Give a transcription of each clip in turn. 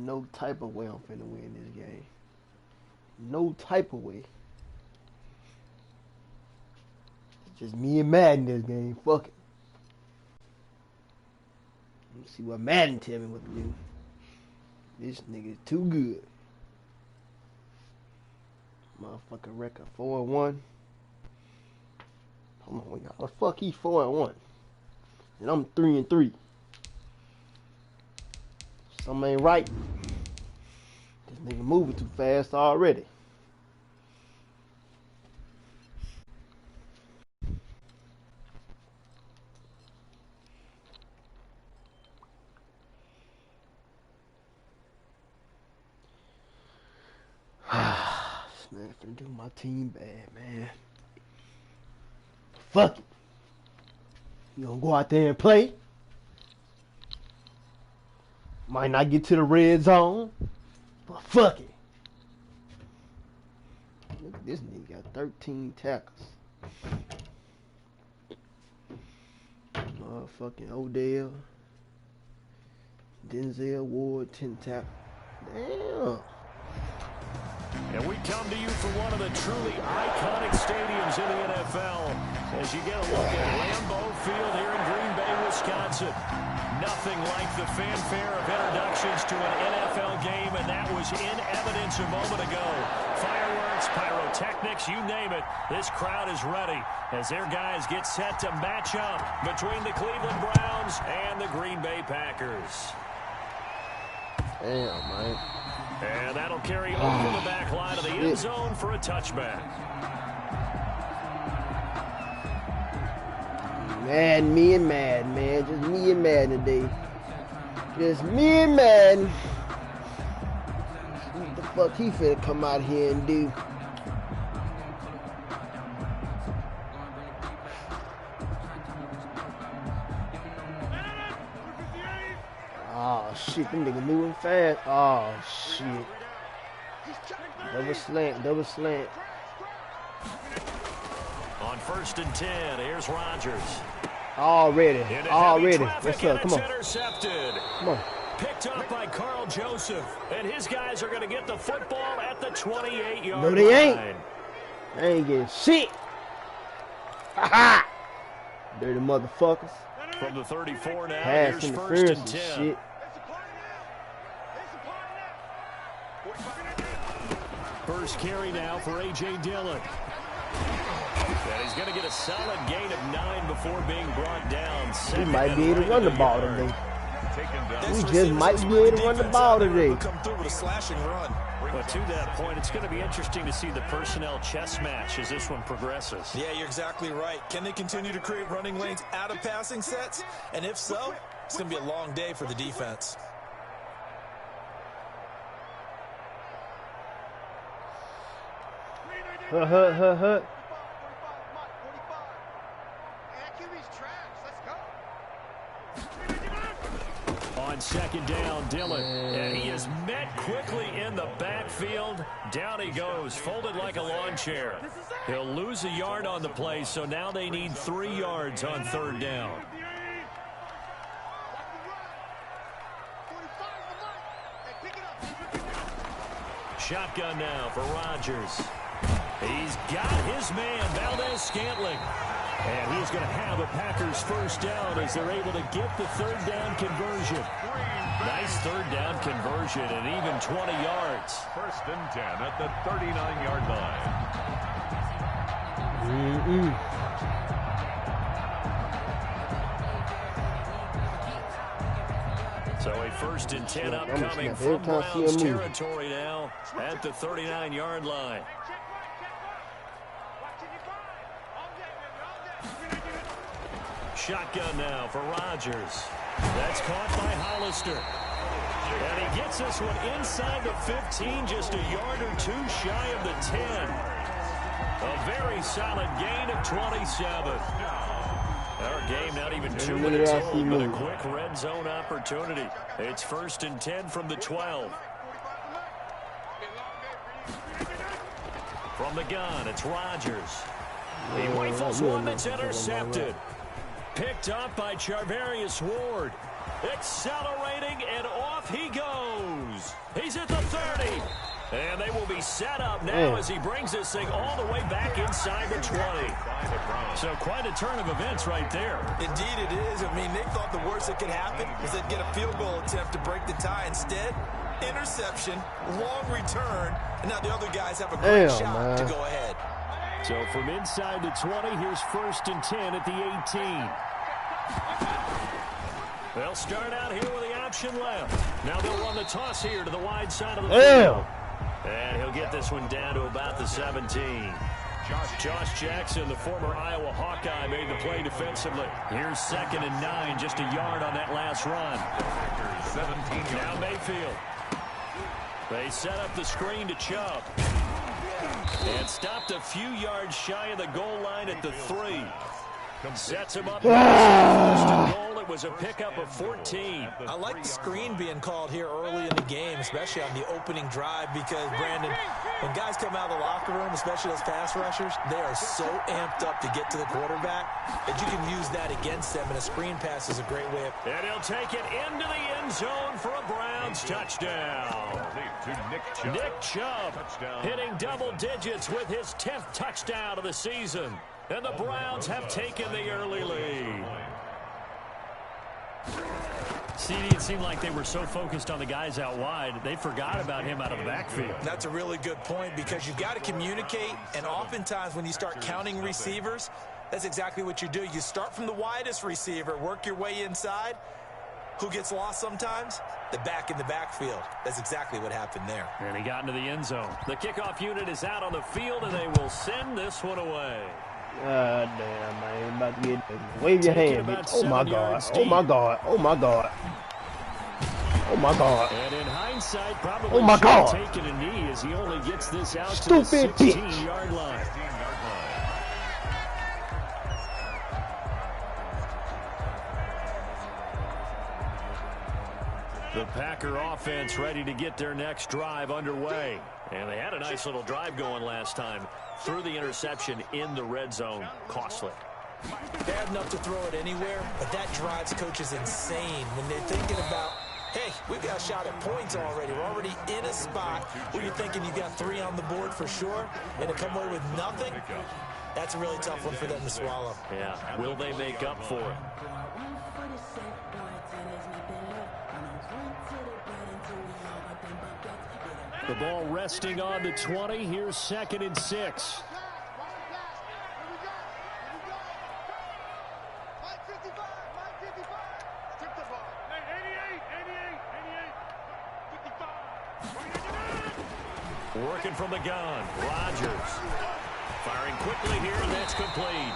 no type of way I'm finna win this game. No type of way. It's just me and Madden this game. Fuck it. Let's see what Madden tell me what to do. This nigga's too good. Motherfucking record 4-1. Hold on, how the fuck he 4-1? And I'm 3-3. Something ain't right. This nigga moving too fast already. This man finna do my team bad, man. Fuck it. You gonna go out there and play? Might not get to the red zone, but fuck it. Look at this nigga got 13 tackles. Motherfucking Odell. Denzel Ward, 10 tackles. Damn. And we come to you from one of the truly iconic stadiums in the NFL as you get a look at Lambeau Field here in Green Bay, Wisconsin. Nothing like the fanfare of introductions to an NFL game, and that was in evidence a moment ago. Fireworks, pyrotechnics, you name it. This crowd is ready as their guys get set to match up between the Cleveland Browns and the Green Bay Packers. Damn, man. And that'll carry over the back line of the end zone for a touchback. Me and Madden, man. Just me and Madden today. Just me and Madden. What the fuck he finna come out here and do? Oh shit, them niggas moving fast. Oh shit. Double slant. On 1st and 10, here's Rodgers. Already. What's up? Come on. Intercepted. Come on. Picked up by Carl Joseph. And his guys are going to get the football at the 28-yard line. No, they ain't. They ain't getting shit. Ha ha. Dirty motherfuckers. From the 34 now, Pass here's 1st and 10. Shit. First carry now for A.J. Dillon. And he's going to get a solid gain of 9 before being brought down. We might be able to run the ball today. We just might be able to run the ball today. Come through with a slashing run. But to that point, it's going to be interesting to see the personnel chess match as this one progresses. Yeah, you're exactly right. Can they continue to create running lanes out of passing sets? And if so, it's going to be a long day for the defense. On 2nd down, Dillon. And he is met quickly in the backfield. Down he goes, folded like a lawn chair. He'll lose a yard on the play, so now they need 3 yards on 3rd down. Shotgun now for Rodgers. He's got his man, Valdez-Scantling. And he's going to have a Packers 1st down as they're able to get the 3rd down conversion. Nice 3rd down conversion and even 20 yards. 1st and 10 at the 39-yard line. So a 1st and 10 upcoming from Browns territory now at the 39-yard line. Shotgun now for Rodgers. That's caught by Hollister. And he gets this one inside the 15, just a yard or 2 shy of the 10. A very solid gain of 27. Our game not even 2 minutes old, but a quick red zone opportunity. It's 1st and 10 from the 12. From the gun, it's Rodgers. He rifles one that's intercepted. Picked up by Charvarius Ward. Accelerating, and off he goes. And they will be set up now as he brings this thing all the way back inside the 20. So quite a turn of events right there. Indeed it is. I mean, they thought the worst that could happen was they'd get a field goal attempt to break the tie. Instead, interception, long return, and now the other guys have a great shot to go ahead. So from inside the 20, here's 1st and 10 at the 18. They'll start out here with the option left. Now they'll run the toss here to the wide side of the field. And he'll get this one down to about the 17. Josh Jackson, the former Iowa Hawkeye, made the play defensively. Here's 2nd and 9, just a yard on that last run. Now Mayfield. They set up the screen to Chubb. And stopped a few yards shy of the goal line at the 3. Sets him up. First and goal. It was a pickup of 14. I like the screen being called here early in the game, especially on the opening drive, because, Brandon, when guys come out of the locker room, especially those pass rushers, they are so amped up to get to the quarterback that you can use that against them, and a screen pass is a great way. And he'll take it into the end zone for a Browns touchdown. Nick Chubb hitting double digits with his 10th touchdown of the season. And the Browns have taken the early lead. CD, it seemed like they were so focused on the guys out wide, they forgot about him out of the backfield. That's a really good point, because you've got to communicate, and oftentimes when you start counting receivers, that's exactly what you do. You start from the widest receiver, work your way inside. Who gets lost sometimes? The back in the backfield. That's exactly what happened there. And he got into the end zone. The kickoff unit is out on the field, and they will send this one away. God damn, man. About to get wave your hand. Oh my God. Oh my God. Oh my God. Oh my God. And in hindsight, probably oh my God. Taking a knee as he only gets this out Stupid to the 16-yard line. The Packer offense ready to get their next drive underway. And they had a nice little drive going last time. Through the interception in the red zone. Costly. Bad enough to throw it anywhere, but that drives coaches insane when they're thinking about, hey, we've got a shot at points already. We're already in a spot where you're thinking you've got 3 on the board for sure, and to come away with nothing, that's a really tough one for them to swallow. Yeah, will they make up for it? The ball resting on the 20. Here's 2nd and 6. Working from the gun. Rodgers. Firing quickly here, and that's complete.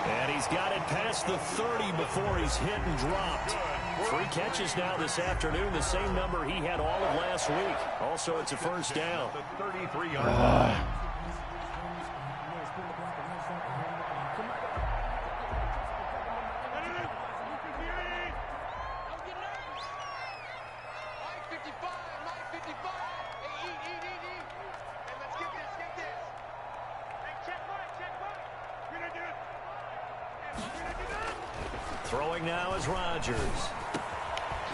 And he's got it past the 30 before he's hit and dropped. 3 catches now this afternoon, the same number he had all of last week. Also, it's a first down. The 33-yard line. Throwing now is Rodgers.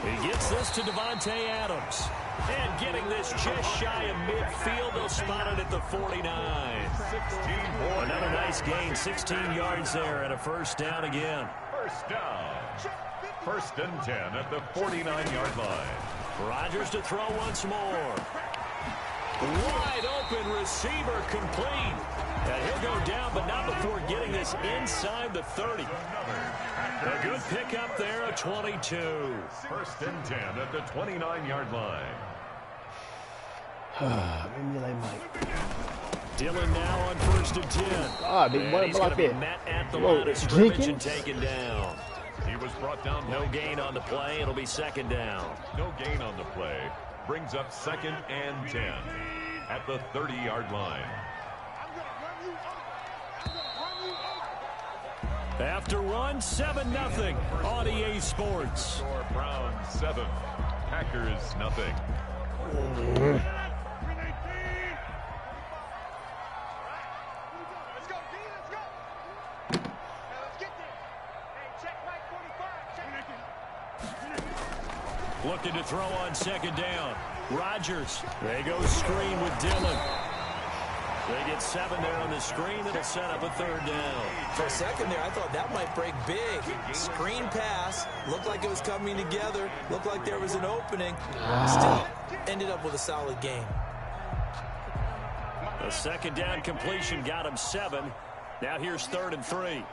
He gets this to Devontae Adams. And getting this just shy of midfield. They'll spot it at the 49. Another nice gain. 16 yards there and a first down again. First down. 1st and 10 at the 49-yard line. Rodgers to throw once more. Wide open receiver complete. And he'll go down, but not before getting this inside the 30. A good pickup there, a 22. 1st and 10 at the 29-yard line. Maybe they might. Dillon now on 1st and 10. Ah, big boy, he's going to be met at the line of scrimmage and taken down. He was brought down. No gain on the play. It'll be 2nd down. No gain on the play. Brings up 2nd and 10 at the 30-yard line. After run, 7-0 on EA Sports. Score Browns 7, Packers nothing. Looking to throw on 2nd down. Rodgers. They go screen with Dillon. They get 7 there on the screen. It'll set up a 3rd down. For a second there, I thought that might break big. Screen pass. Looked like it was coming together. Looked like there was an opening. Still, ended up with a solid game. A 2nd down completion got him 7. Now here's 3rd and 3.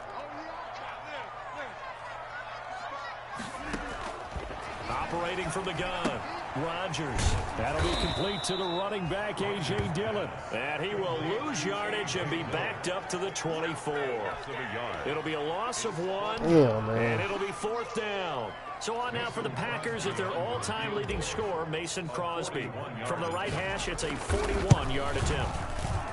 Operating from the gun. Rodgers. That'll be complete to the running back, A.J. Dillon. And he will lose yardage and be backed up to the 24. It'll be a loss of 1, and it'll be 4th down. So on now for the Packers at their all-time leading scorer, Mason Crosby. From the right hash, it's a 41-yard attempt.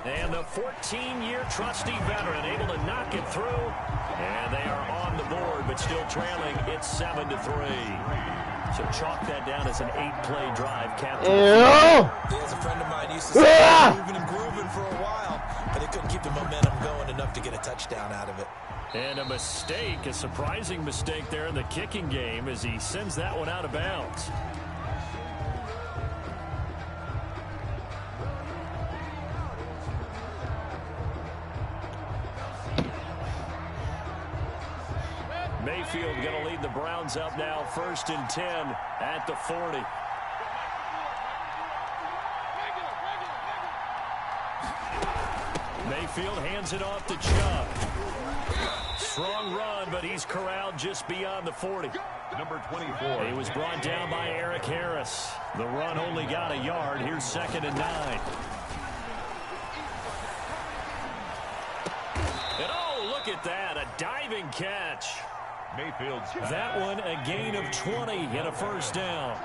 And the 14-year trusty veteran able to knock it through. And they are on the board, but still trailing. It's 7-3. So chalk that down as an 8-play drive. There's a friend of mine used to say moving and grooving for a while, but they couldn't keep the momentum going enough to get a touchdown out of it. And a mistake, a surprising mistake there in the kicking game as he sends that one out of bounds. Mayfield going to lead the Browns up now, 1st and 10 at the 40. Mayfield hands it off to Chubb. Strong run, but he's corralled just beyond the 40. Number 24. He was brought down by Eric Harris. The run only got a yard. Here's 2nd and 9. And oh, look at that, a diving catch. Mayfield's that one a gain of 20 and a 1st down.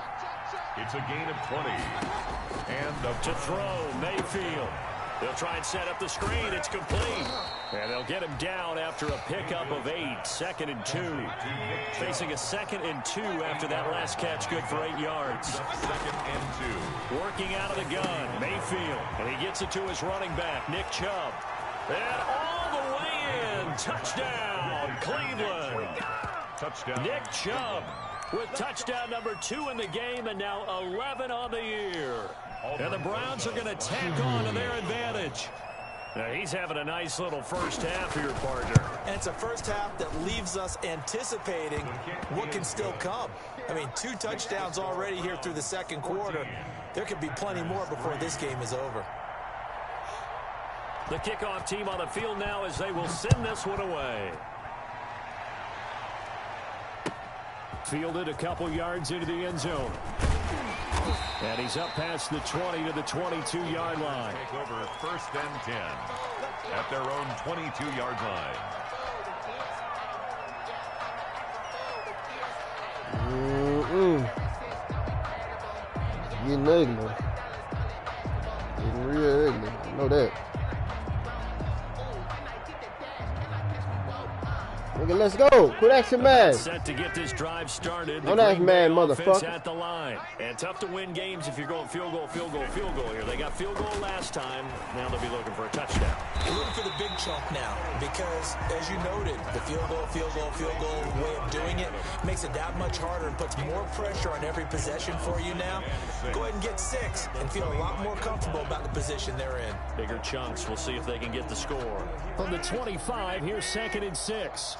It's a gain of 20. And to throw, Mayfield. They'll try and set up the screen. It's complete. And they'll get him down after a pickup of 8. 2nd and 2. Facing a 2nd and 2 after that last catch. Good for 8 yards. 2nd and 2. Working out of the gun, Mayfield. And he gets it to his running back, Nick Chubb. And all the way in. Touchdown, Cleveland. Touchdown. Nick Chubb with touchdown number 2 in the game and now 11 on the year. And the Browns are going to tack on to their advantage. Now he's having a nice little first half here, partner. And it's a first half that leaves us anticipating what can still come. I mean, 2 touchdowns already here through the 2nd quarter. There could be plenty more before this game is over. The kickoff team on the field now as they will send this one away. Fielded a couple yards into the end zone. And he's up past the 20 to the 22-yard line. Take over 1st and 10 at their own 22-yard line. Getting ugly. Getting real ugly. I know that. Nigga, let's go. Quit acting mad. Set to get this drive started. Don't act mad, motherfucker. At the line. And tough to win games if you're going field goal, field goal, field goal here. They got field goal last time. Now they'll be looking for a touchdown. They're looking for the big chunk now because, as you noted, the field goal way of doing it makes it that much harder and puts more pressure on every possession for you now. Go ahead and get 6 and feel a lot more comfortable about the position they're in. Bigger chunks. We'll see if they can get the score. From the 25, here's 2nd and 6.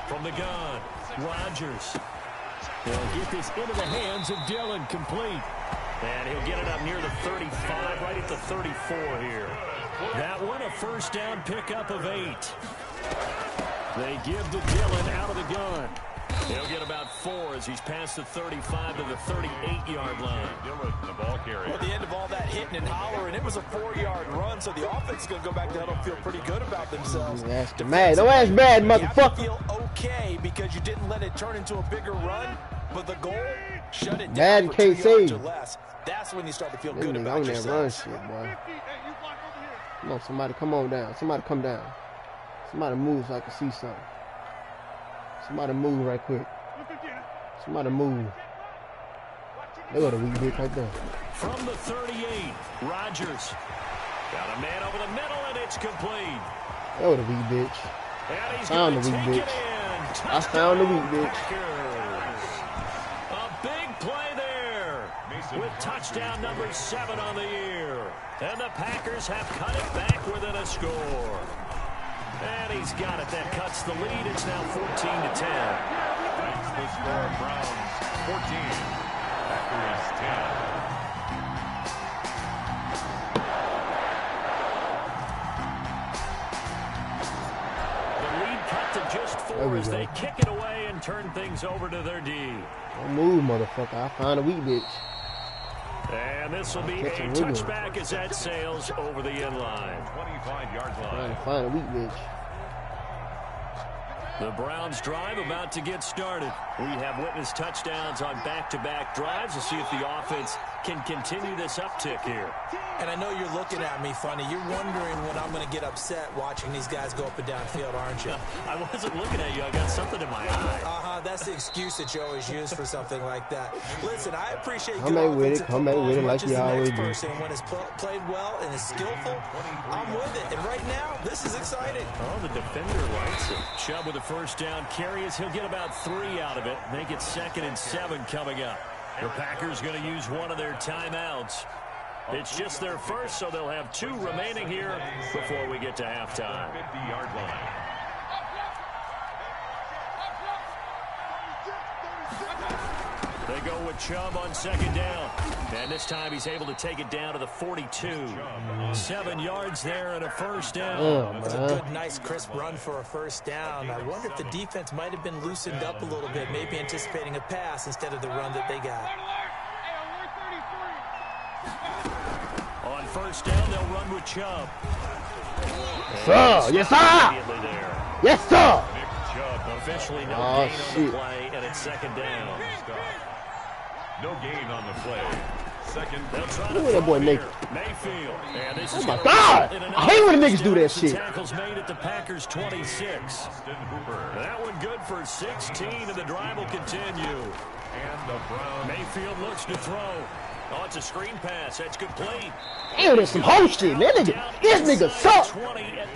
From the gun, Rodgers. He'll get this into the hands of Dillon, complete. And he'll get it up near the 35, right at the 34 here. That one a 1st down pickup of 8. They give to Dillon out of the gun. He'll get about 4 as he's past the 35 to the 38-yard line. Dillon, the ball carrier. Well, at the end of all that hitting and hollering, it was a 4-yard run, so the offense is going to go back to huddle and feel pretty good about themselves. Don't ask mad, motherfucker. You feel okay because you didn't let it turn into a bigger run, but the goal, shut it Bad down for 2 yards KC. or less. That's when you start to feel Them good niggas about on that yourself. run shit, boy. Come on, somebody come on down. Somebody come down. Somebody move so I can see something. Somebody move right quick. Somebody move. They got a weak bitch right there. From the 38, Rodgers. Got a man over the middle, and it's complete. That was a weak bitch. And he's Found going the to weak take bitch. it in. I found the weak bitch. A big play there with touchdown number 7 on the year. And the Packers have cut it back within a score. And he's got it. That cuts the lead. It's now 14-10. That's the score. Browns 14. Packers 10. Just 4 as they kick it away and turn things over to their D. Don't move, motherfucker. I find a weak bitch. And this will be a touchback as that sails over the end line. 25-yard line. I find a weak bitch. The Browns drive about to get started. We have witnessed touchdowns on back-to-back drives. We'll see if the offense can continue this uptick here. And I know you're looking at me funny. You're wondering when I'm going to get upset watching these guys go up and down field, aren't you? I wasn't looking at you. I got something in my eye. That's the excuse that you always use for something like that. Listen, I appreciate come back with it. Come back with it like you always do. When it's played well and is skillful, I'm with it. And right now, this is exciting. Oh, the defender likes it. Chubb with a first down carry as he'll get about 3 out of it. Make it 2nd and 7 coming up. The Packers going to use one of their timeouts. It's just their first, so they'll have 2 remaining here before we get to halftime. 50-yard line. They go with Chubb on 2nd down. And this time he's able to take it down to the 42. 7 yards there and a first down. It's a good, nice, crisp run for a first down. I wonder if the defense might have been loosened up a little bit, maybe anticipating a pass instead of the run that they got. On first down, they'll run with Chubb. Yes, sir! Yes, sir! Nick Chubb officially no gain on the play, and it's 2nd down. No gain on the play. 2nd. Look at that boy Mayfield. And this oh my God! I hate when the niggas do that shit. Tackles made at the Packers 26. That one good for 16, and the drive will continue. And the Browns. Mayfield looks to throw. Oh, it's a screen pass. That's complete. Damn, there's some whole shit, man. This nigga suck.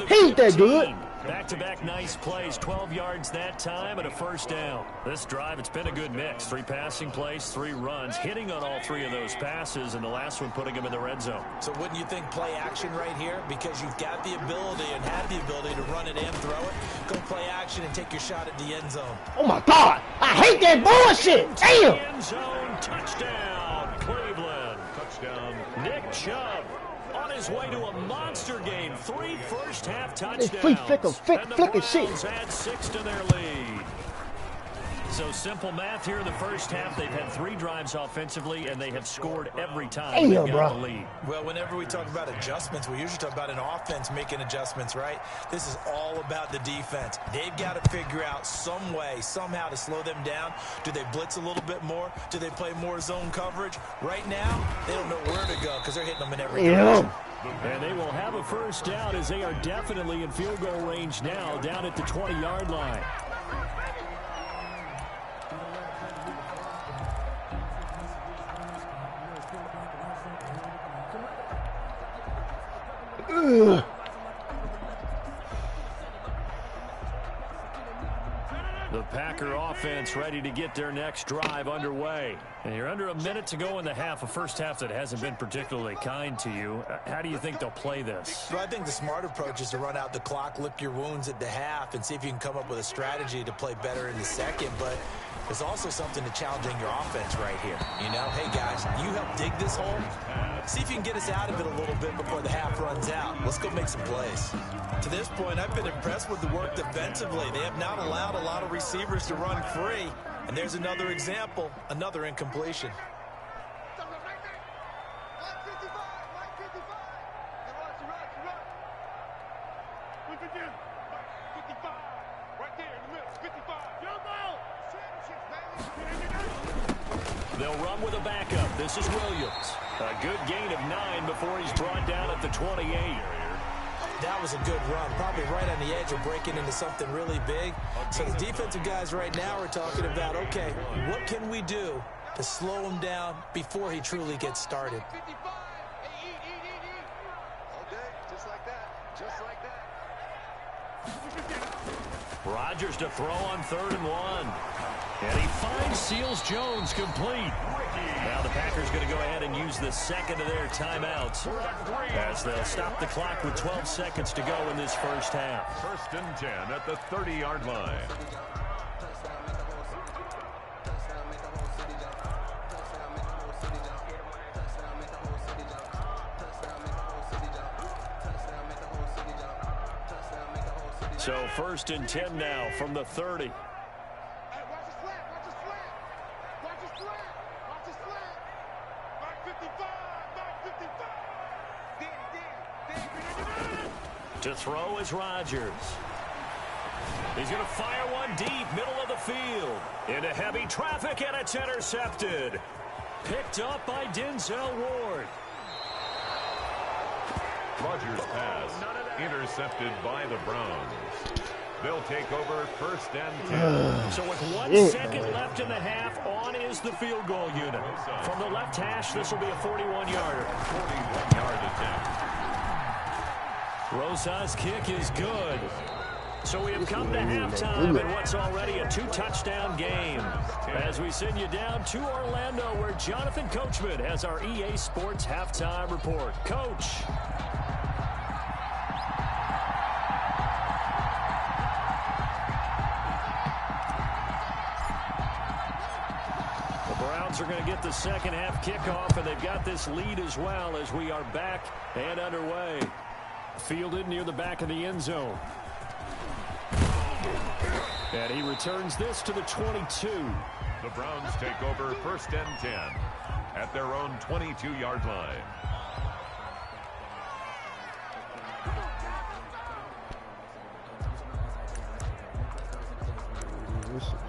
He ain't that good. Back-to-back nice plays. 12 yards that time and a first down. This drive, it's been a good mix. 3 passing plays, 3 runs. Hitting on all 3 of those passes, and the last one putting him in the red zone. So wouldn't you think play action right here? Because you've got the ability and have the ability to run it and throw it. Go play action and take your shot at the end zone. Oh, my God. I hate that bullshit. Damn. End zone touchdown, Cleveland. Touchdown. Nick Chubb on his way to a monster game. 3 first-half touchdowns. They flicking shit. Add 6 to their lead. So simple math here in the first half. They've had 3 drives offensively, and they have scored every time they've got the lead. Well, whenever we talk about adjustments, we usually talk about an offense making adjustments, right? This is all about the defense. They've got to figure out some way, somehow to slow them down. Do they blitz a little bit more? Do they play more zone coverage? Right now, they don't know where to go because they're hitting them in every direction. And they will have a first down as they are definitely in field goal range now, down at the 20-yard line. Ugh. The Packer offense ready to get their next drive underway. And you're under a minute to go in the half, a first half that hasn't been particularly kind to you. How do you think they'll play this? Well, I think the smart approach is to run out the clock, lick your wounds at the half, and see if you can come up with a strategy to play better in the second. But there's also something to challenging your offense right here. You know, hey, guys, you help dig this hole. See if you can get us out of it a little bit before the half runs out. Let's go make some plays. To this point, I've been impressed with the work defensively. They have not allowed a lot of receivers to run free. And there's another example, another incompletion. They'll run with a backup. This is Williams. A good gain of 9 before he's brought down at the 28. That was a good run, probably right on the edge of breaking into something really big. So the defensive guys right now are talking about, okay, what can we do to slow him down before he truly gets started? Rodgers to throw on 3rd and 1. And he finds Seals Jones complete. Now the Packers going to go ahead and use the second of their timeouts as they'll stop the clock with 12 seconds to go in this first half. 1st and 10 at the 30-yard line. So 1st and 10 now from the 30. To throw is Rodgers. He's going to fire one deep, middle of the field. Into heavy traffic, and it's intercepted. Picked up by Denzel Ward. Rodgers' pass intercepted by the Browns. They'll take over 1st and 10. So with 1 second left in the half, on is the field goal unit. From the left hash, this will be a 41-yarder. 41-yard attempt. Rosa's kick is good. So we have come to halftime in what's already a 2-touchdown game. As we send you down to Orlando, where Jonathan Coachman has our EA Sports halftime report. Coach. Are going to get the second half kickoff, and they've got this lead as well as we are back and underway. Fielded near the back of the end zone. And he returns this to the 22. The Browns take over 1st and 10 at their own 22-yard line.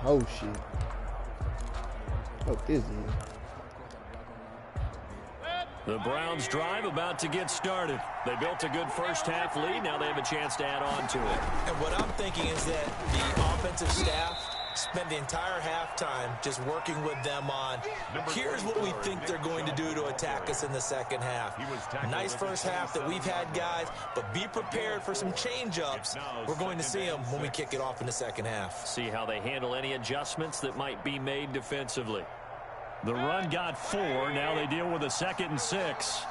Oh, shit. What this is. The Browns drive about to get started. They built a good first half lead. Now they have a chance to add on to it. And what I'm thinking is that the offensive staff spend the entire halftime just working with them on, here's what we think they're going to do to attack us in the second half. Nice first half that we've had, guys, but be prepared for some change-ups. We're going to see them when we kick it off in the second half. See how they handle any adjustments that might be made defensively. The run got 4. Now they deal with a 2nd and 6.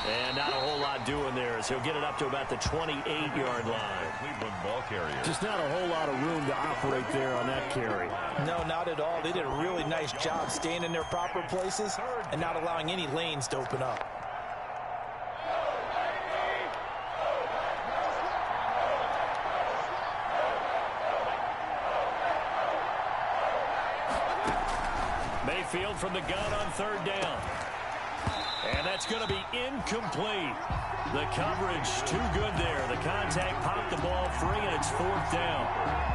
And not a whole lot doing there as he'll get it up to about the 28-yard line. Cleveland ball carrier. Just not a whole lot of room to operate there on that carry. No, not at all. They did a really nice job staying in their proper places and not allowing any lanes to open up. Mayfield from the gun on 3rd down. And that's going to be incomplete. The coverage too good there. The contact popped the ball free, and it's 4th down.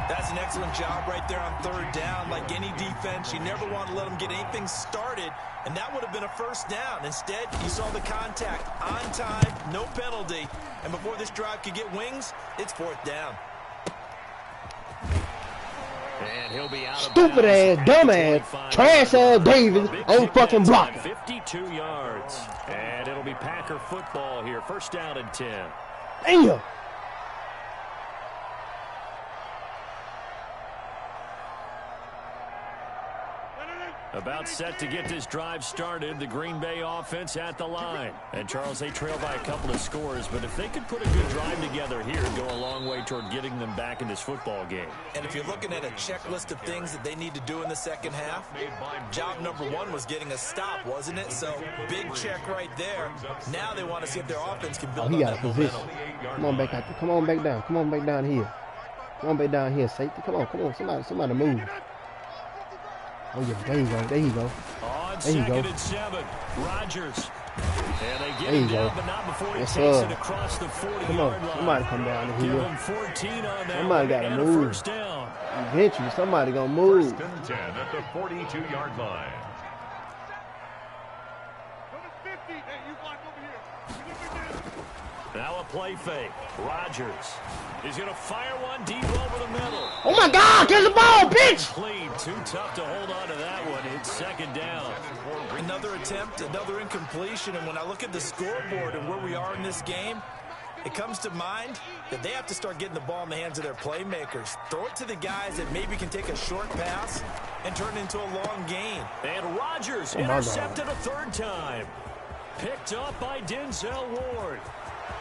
That's an excellent job right there on 3rd down. Like any defense, you never want to let them get anything started, and that would have been a 1st down. Instead, you saw the contact on time, no penalty, and before this drive could get wings, it's 4th down. And he'll be out of stupid ass, dumb ass, trash ass Davis on fucking blocking. 52 yards. And it'll be Packer football here. 1st down and 10. Damn. About set to get this drive started. The Green Bay offense at the line. And, Charles, they trail by a couple of scores, but if they could put a good drive together here, it'd go a long way toward getting them back in this football game. And if you're looking at a checklist of things that they need to do in the second half, job number 1 was getting a stop, wasn't it? So, big check right there. Now they want to see if their offense can build he on got that a position. momentum. Come on back out there. Come on back down. Come on back down here. Come on back down here, safety. Come on. Somebody move. Oh, yeah, there you go. There you go. On there you 2nd go. and 7, Rodgers. And they get there him you down, go. but not before he Yes, takes sir. it across the 40-yard Come on. line. Somebody come down Give here. him 14 on that. Somebody got to and move. A 1st down. Eventually, somebody going to move. 1st and 10 at the 42-yard line. Now a play fake. Rodgers is going to fire one deep over the middle. Oh, my God. Get the ball, bitch. Clean. Too tough to hold on to that one. It's second down. Another attempt, another incompletion. And when I look at the scoreboard and where we are in this game, it comes to mind that they have to start getting the ball in the hands of their playmakers. Throw it to the guys that maybe can take a short pass and turn it into a long gain. And Rodgers intercepted a third time. Picked up by Denzel Ward.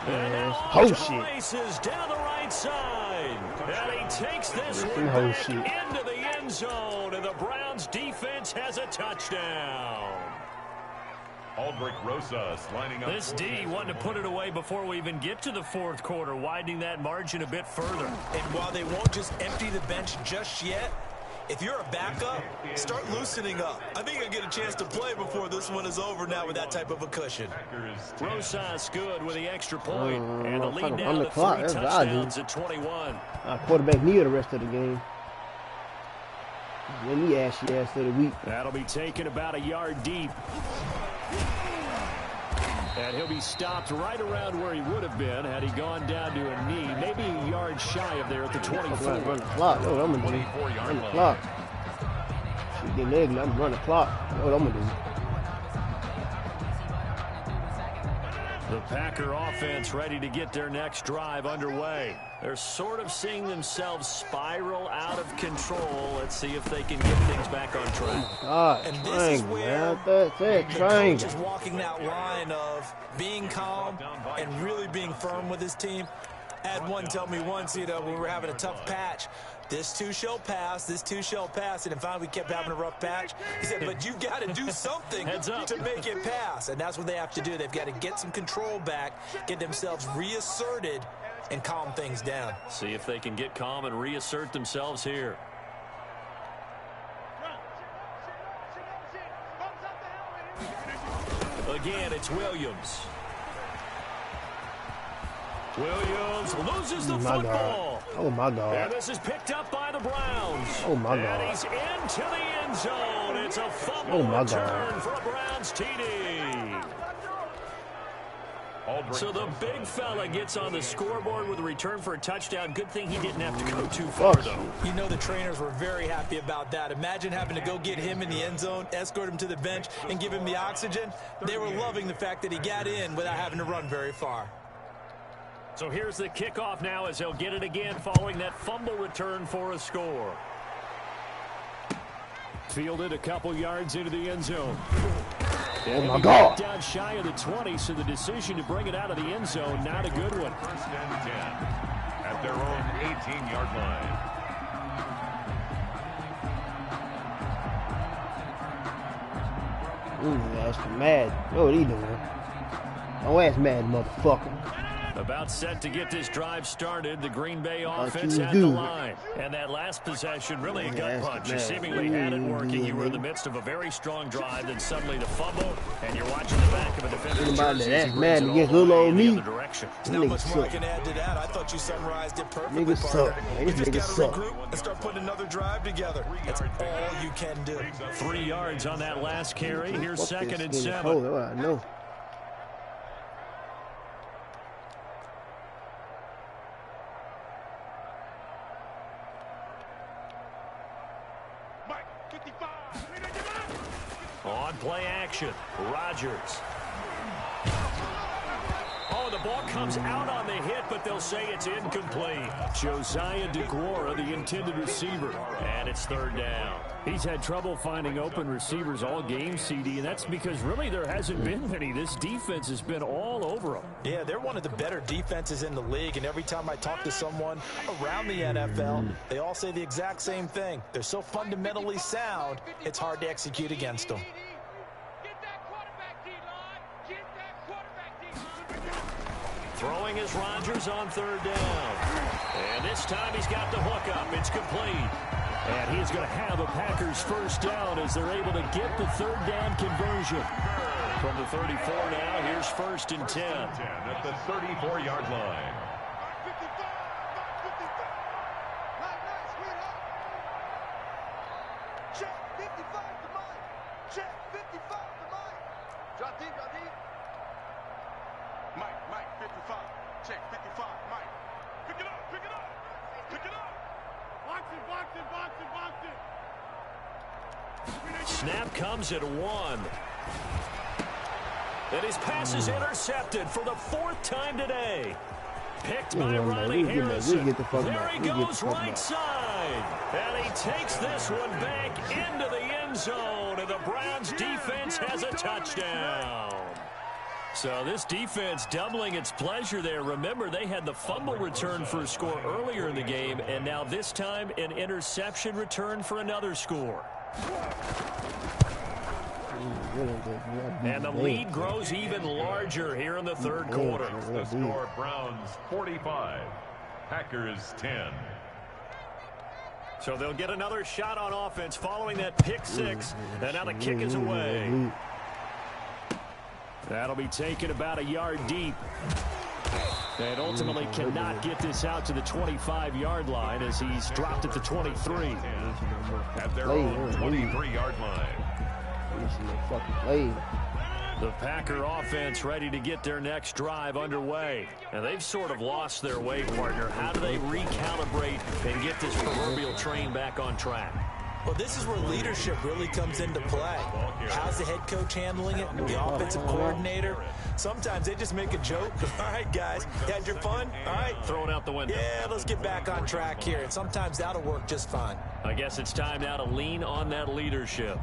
And now off to the races down the right side. And he takes this one back into the end zone. And the Browns defense has a touchdown. Aldrich Rosas lining up. This D wanted to put it away before we even get to the fourth quarter, widening that margin a bit further. And while they won't just empty the bench just yet, if you're a backup, start loosening up. I think you'll get a chance to play before this one is over now with that type of a cushion. Rosas good with the extra point. And the lead now to 3 touchdowns at 21. Quarterback near the rest of the game. Then he ass of the week. That'll be taken about a yard deep. And he'll be stopped right around where he would have been had he gone down to a knee. Maybe a yard shy of there at the 24. Run the clock. That's what I'm going to do. Run the clock. She's getting ugly. I'm running the clock. That's what I'm going to do. The Packer offense ready to get their next drive underway. They're sort of seeing themselves spiral out of control. Let's see if they can get things back on track. And this is where the coach is walking that line of being calm and really being firm with his team. I had one tell me once, when we were having a tough patch, this too shall pass, this too shall pass. And finally we kept having a rough patch. He said, but you've got to do something to make it pass. And that's what they have to do. They've got to get some control back, get themselves reasserted, and calm things down. See if they can get calm and reassert themselves here. Again, it's Williams. Williams loses the football. Oh, my God. And this is picked up by the Browns. Oh, my God. And he's into the end zone. It's a fumble return for a Browns TD. So the big fella gets on the scoreboard with a return for a touchdown. Good thing he didn't have to go too far, though. You know the trainers were very happy about that. Imagine having to go get him in the end zone, escort him to the bench, and give him the oxygen. They were loving the fact that he got in without having to run very far. So here's the kickoff now as they'll get it again following that fumble return for a score. Fielded a couple yards into the end zone. Oh, my God. Down shy of the 20, so the decision to bring it out of the end zone, not a good one. First and 10 at their own 18-yard line. That's mad. What are you doing? Oh, ass mad, motherfucker. About set to get this drive started. The Green Bay offense at the line. And that last possession, really a gut punch. You seemingly had it working. You were in the midst of a very strong drive. Then suddenly the fumble, and you're watching the back of a defender's jersey. That's mad against little old me. Not much more I can add to that. I thought you summarized it perfectly. Niggas suck. You just got to regroup and start putting another drive together. That's all you can do. 3 yards on that last carry. Here's second and 7. Oh, I know. On play action, Rodgers. Oh, the ball comes out on the hit, but they'll say it's incomplete. Josiah DeGuara, the intended receiver, and it's third down. He's had trouble finding open receivers all game, CD, and that's because really there hasn't been many. This defense has been all over them. Yeah, they're one of the better defenses in the league, and every time I talk to someone around the NFL, they all say the exact same thing. They're so fundamentally sound, it's hard to execute against them. Throwing is Rodgers on third down. And this time he's got the hook up. It's complete. And he's going to have a Packers first down as they're able to get the third down conversion. From the 34 now, here's first and 10. At the 34-yard line. Check 55 to Mike. Check 55 to Mike. Drop deep, drop deep. Mike, 55. Check, 55. Mike. Pick it up. Box it. Snap comes at 1. And his pass is intercepted for the 4th time today. Picked by Riley Harrison. There he goes right side. And he takes this one back into the end zone. And the Browns defense has a touchdown. So this defense doubling its pleasure there. Remember, they had the fumble return for a score earlier in the game. And now this time an interception return for another score. And the lead grows even larger here in the third quarter. The score, Browns 45, Packers 10. So they'll get another shot on offense following that pick 6. And now the kick is away. That'll be taken about a yard deep. And ultimately cannot get this out to the 25-yard line as he's dropped at the 23. At their own 23-yard line. The Packer offense ready to get their next drive underway. And they've sort of lost their way, partner. How do they recalibrate and get this proverbial train back on track? Well, this is where leadership really comes into play. How's the head coach handling it? The offensive coordinator? Sometimes they just make a joke. All right, guys, you had your fun? All right. Throw it out the window. Yeah, let's get back on track here. And sometimes that'll work just fine. I guess it's time now to lean on that leadership.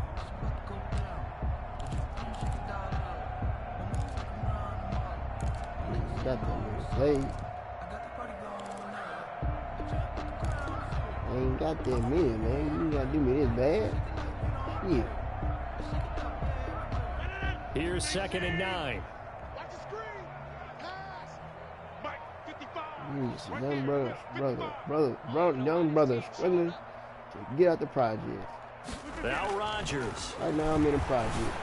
Got that play. I ain't got that many, man. You gotta do me this bad. Yeah. Here's 2nd and 9. Watch the screen. Pass. Mike, 55. Young brothers struggling to get out the project. Now Rodgers. Right now I'm in a project.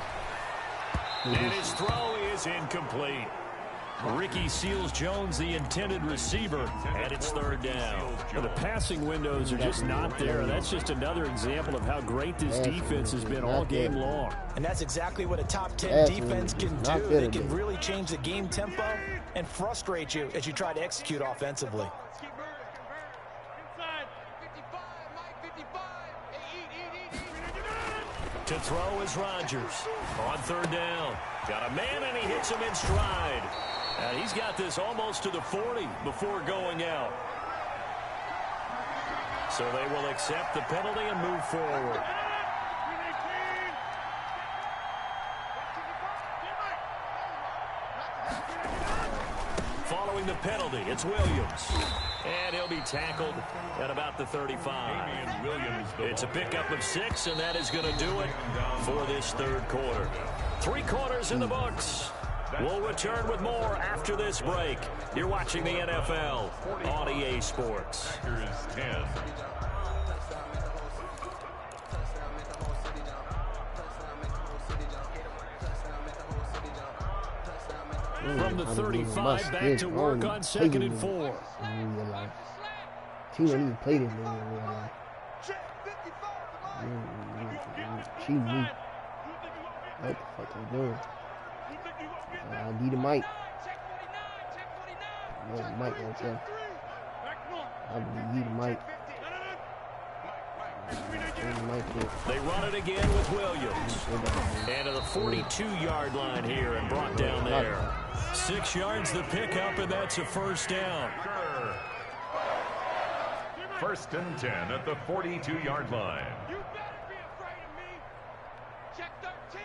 And his throw is incomplete. Ricky Seals-Jones, the intended receiver, and it's 3rd down. The passing windows are just not there. That's just another example of how great this defense has been all game long. And that's exactly what a top 10 defense can do. They can really change the game tempo and frustrate you as you try to execute offensively. To throw is Rodgers. On 3rd down. Got a man, and he hits him in stride. And he's got this almost to the 40 before going out. So they will accept the penalty and move forward. Following the penalty, it's Williams. And he'll be tackled at about the 35. It's a pickup of 6, and that is going to do it for this 3rd quarter. 3 quarters in the books. We'll return with more after this break. You're watching the NFL on EA Sports. Packers 10. From the 35, back to work on 2nd and 4. Team ain't even played it in real life. She me. What the fuck are you doing? I need a mic. No mic right there. I need a mic. They run it again with Williams. And to the 42-yard line here and brought down there. 6 yards the pickup, and that's a 1st down. 1st and 10 at the 42-yard line. You better be afraid of me. Check 13.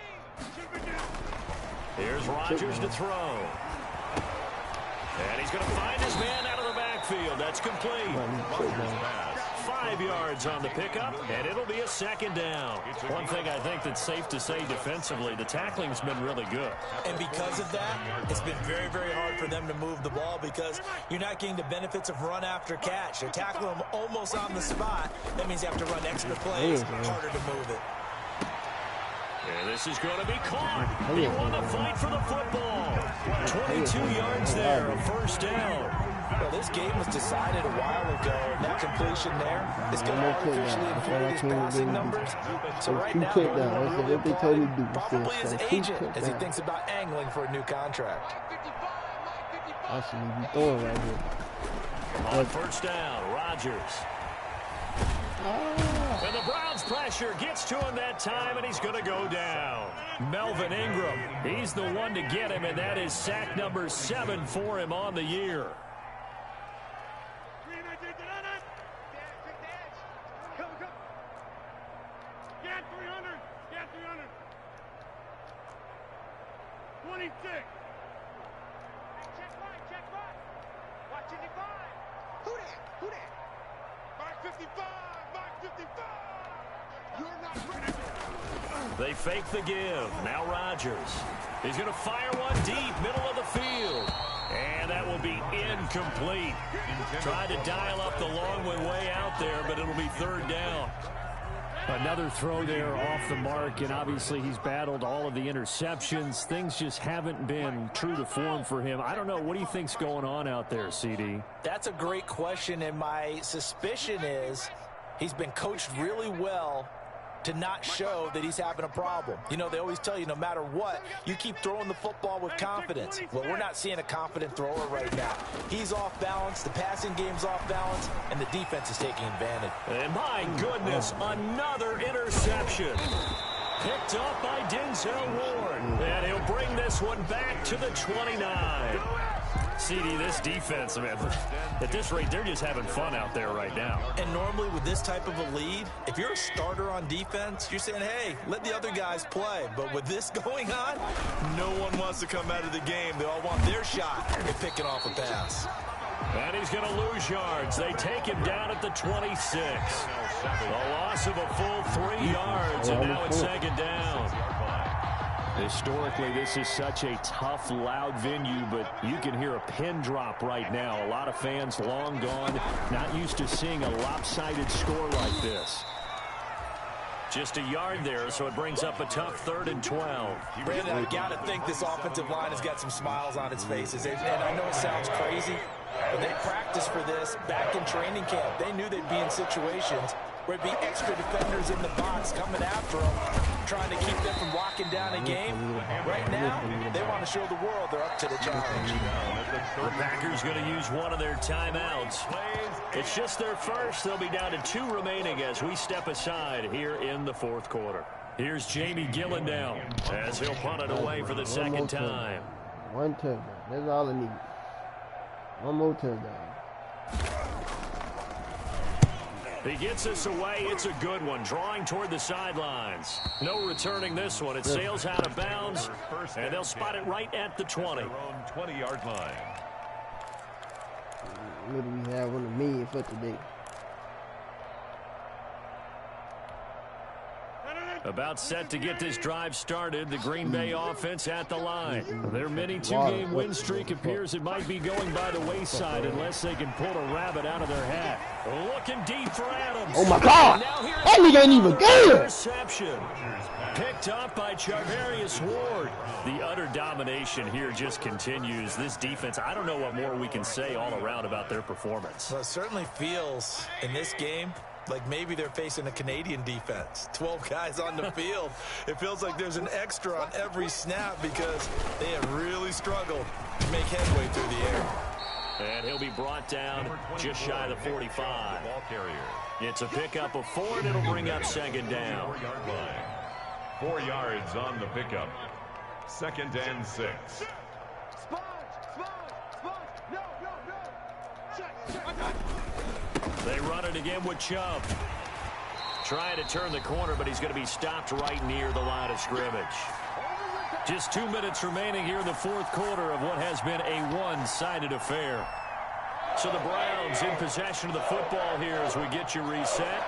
Here's Rodgers to throw. And he's going to find his man out of the backfield. That's complete. 5 yards on the pickup, and it'll be a 2nd down. One thing I think that's safe to say defensively, the tackling's been really good. And because of that, it's been very, very hard for them to move the ball because you're not getting the benefits of run after catch. They're tackling them almost on the spot. That means you have to run extra plays, harder to move it. And this is going to be caught. He won the fight for the football. 22 yards there, a 1st down. Well, this game was decided a while ago, and that completion there is going to artificially inflate his passing numbers. So right now, probably his agent as he thinks about angling for a new contract. I shouldn't be throwing right here. On first down, Rodgers. And the Browns pressure gets to him that time, and he's going to go down. Melvin Ingram, he's the one to get him, and that is sack number 7 for him on the year. Get 300. Get 300. 26. Check right. Watching it by. Who that? Mark 55. Mark 55. You're not ready. They fake the give. Now Rodgers. He's going to fire one deep, middle of the field. And that will be incomplete. Tried to dial up the long way out there, but it'll be third down. Another throw there off the mark, and obviously he's battled all of the interceptions. Things just haven't been true to form for him. I don't know. What do you think's going on out there, CD? That's a great question, and my suspicion is he's been coached really well to not show that he's having a problem. You know, they always tell you no matter what, you keep throwing the football with confidence. Well, we're not seeing a confident thrower right now. He's off balance, the passing game's off balance, and the defense is taking advantage. And my goodness, another interception. Picked up by Denzel Ward. And he'll bring this one back to the 29. CD, this defense, man, at this rate, they're just having fun out there right now. And normally with this type of a lead, if you're a starter on defense, you're saying, hey, let the other guys play. But with this going on, no one wants to come out of the game. They all want their shot at picking off a pass. And he's going to lose yards. They take him down at the 26. A loss of a full 3 yards, and now it's second down. Historically, this is such a tough, loud venue, but you can hear a pin drop right now. A lot of fans long gone, not used to seeing a lopsided score like this. Just a yard there, so it brings up a tough 3rd and 12. Brandon, I got to think this offensive line has got some smiles on its faces. And I know it sounds crazy, but they practiced for this back in training camp. They knew they'd be in situations where it'd be extra defenders in the box coming after them, trying to keep them from locking down a game. Right now, they want to show the world they're up to the challenge. The Packers going to use one of their timeouts. It's just their first. They'll be down to 2 remaining as we step aside here in the 4th quarter. Here's Jamie Gillen now as he'll punt it away for the second time. One touchdown. That's all I need. One more touchdown. He gets us away. It's a good one. Drawing toward the sidelines. No returning this one. It sails out of bounds, and they'll spot it right at the 20. Their own 20-yard line. Maybe we have one of me for today. About set to get this drive started. The Green Bay offense at the line. Their mini 2-game win streak appears it might be going by the wayside unless they can pull a rabbit out of their hat. Looking deep for Adams. Oh my God! That nigga ain't even good. Interception. Picked up by Charvarius Ward. The utter domination here just continues. This defense, I don't know what more we can say all around about their performance. Well, it certainly feels in this game like maybe they're facing a Canadian defense. 12 guys on the field. It feels like there's an extra on every snap because they have really struggled to make headway through the air. And he'll be brought down just shy of the 45. It's a pickup of 4, and it'll bring up second down. 4 yards on the pickup. 2nd and 6. They run it again with Chubb. Trying to turn the corner, but he's going to be stopped right near the line of scrimmage. Just 2 minutes remaining here in the 4th quarter of what has been a one-sided affair. So the Browns in possession of the football here as we get you reset.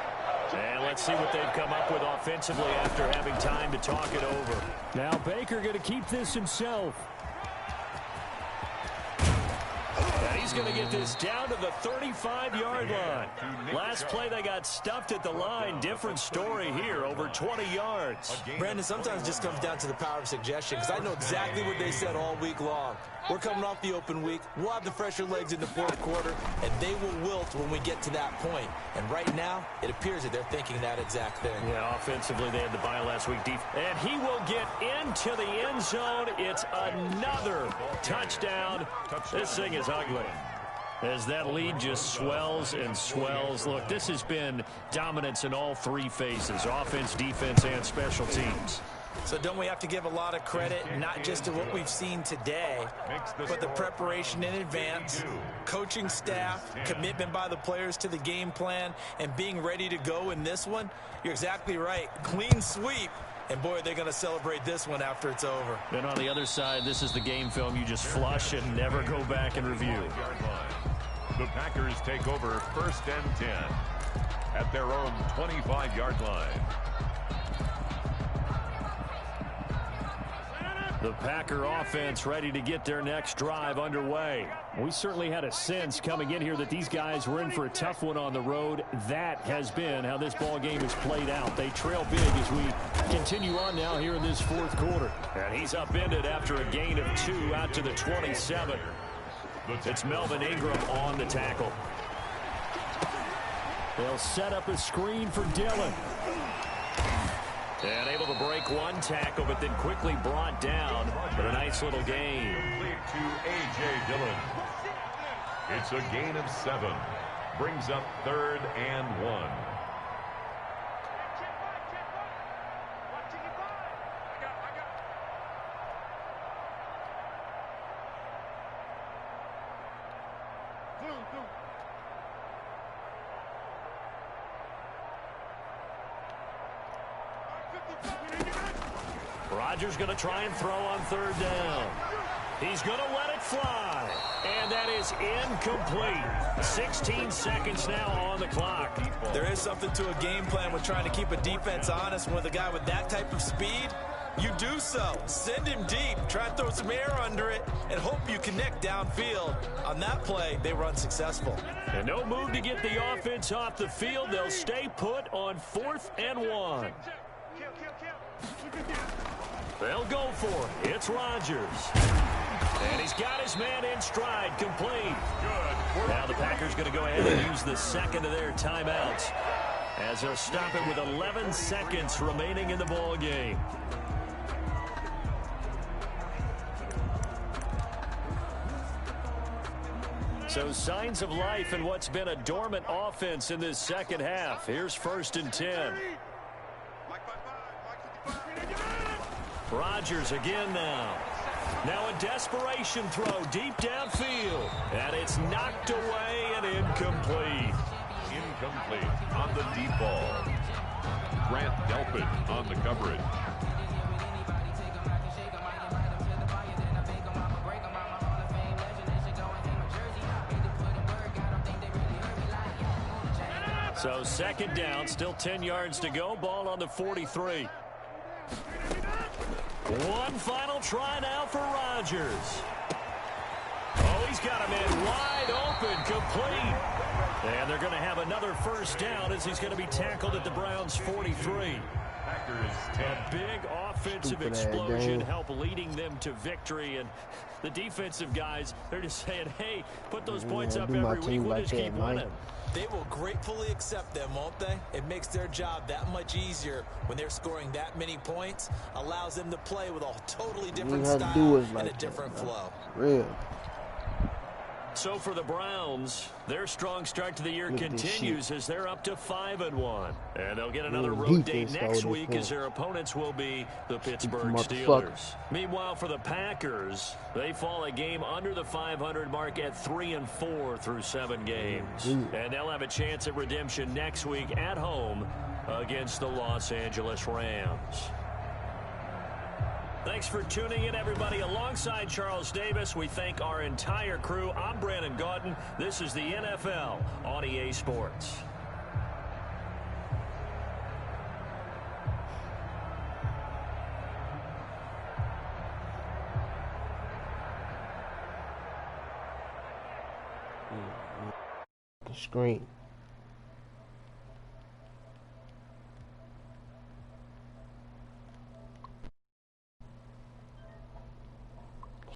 And let's see what they've come up with offensively after having time to talk it over. Now Baker going to keep this himself. And he's going to get this down to the 35-yard line. Last play, they got stuffed at the line. Different story here, over 20 yards. Brandon, sometimes it just comes down to the power of suggestion, because I know exactly what they said all week long. We're coming off the open week. We'll have the fresher legs in the fourth quarter, and they will wilt when we get to that point. And right now, it appears that they're thinking that exact thing. Yeah, offensively, they had the bye last week. And he will get into the end zone. It's another touchdown. This thing is ugly, as that lead just swells and swells. Look, this has been dominance in all three phases, offense, defense, and special teams. So don't we have to give a lot of credit, not just to what we've seen today, but the preparation in advance, coaching staff, commitment by the players to the game plan, and being ready to go in this one? You're exactly right. Clean sweep. And, boy, they're going to celebrate this one after it's over. Then on the other side, this is the game film you just flush and never go back and review. The Packers take over 1st and 10 at their own 25-yard line. The Packer offense ready to get their next drive underway. We certainly had a sense coming in here that these guys were in for a tough one on the road. That has been how this ball game has played out. They trail big as we continue on now here in this fourth quarter. And he's upended after a gain of 2 out to the 27. It's Melvin Ingram on the tackle. They'll set up a screen for Dillon. And able to break one tackle, but then quickly brought down. But a nice little gain. To A.J. Dillon. It's a gain of 7. Brings up 3rd and 1. Rodgers going to try and throw on 3rd down. He's going to let it fly. And that is incomplete. 16 seconds now on the clock. There is something to a game plan with trying to keep a defense honest. With a guy with that type of speed, you do so. Send him deep. Try and throw some air under it and hope you connect downfield. On that play, they were unsuccessful. And no move to get the offense off the field. They'll stay put on 4th and 1. They'll go for it. It's Rodgers. And he's got his man in stride, complete. Good. Now the Packers going to go ahead and use the second of their timeouts, as they'll stop it with 11 seconds remaining in the ball game. So signs of life in what's been a dormant offense in this second half. Here's 1st and 10. Rodgers again now. Now a desperation throw deep downfield. And it's knocked away and incomplete. Incomplete on the deep ball. Grant Delpit on the coverage. So 2nd down, still 10 yards to go. Ball on the 43. One final try now for Rodgers. Oh, he's got him in wide open, complete. And they're going to have another 1st down as he's going to be tackled at the Browns' 43. A big offensive explosion help leading them to victory. And the defensive guys, they're just saying, hey, put those points up every week. We'll just keep winning. They will gratefully accept them, won't they? It makes their job that much easier when they're scoring that many points. Allows them to play with a totally different style and a different flow. Real. So for the Browns, their strong start to the year continues as they're up to 5-1. And they'll get another road date next week as their opponents will be the Pittsburgh Steelers. Meanwhile, for the Packers, they fall a game under the 500 mark at 3-4 through 7 games. And they'll have a chance at redemption next week at home against the Los Angeles Rams. Thanks for tuning in, everybody. Alongside Charles Davis, we thank our entire crew. I'm Brandon Gaudin. This is the NFL on EA Sports. screen.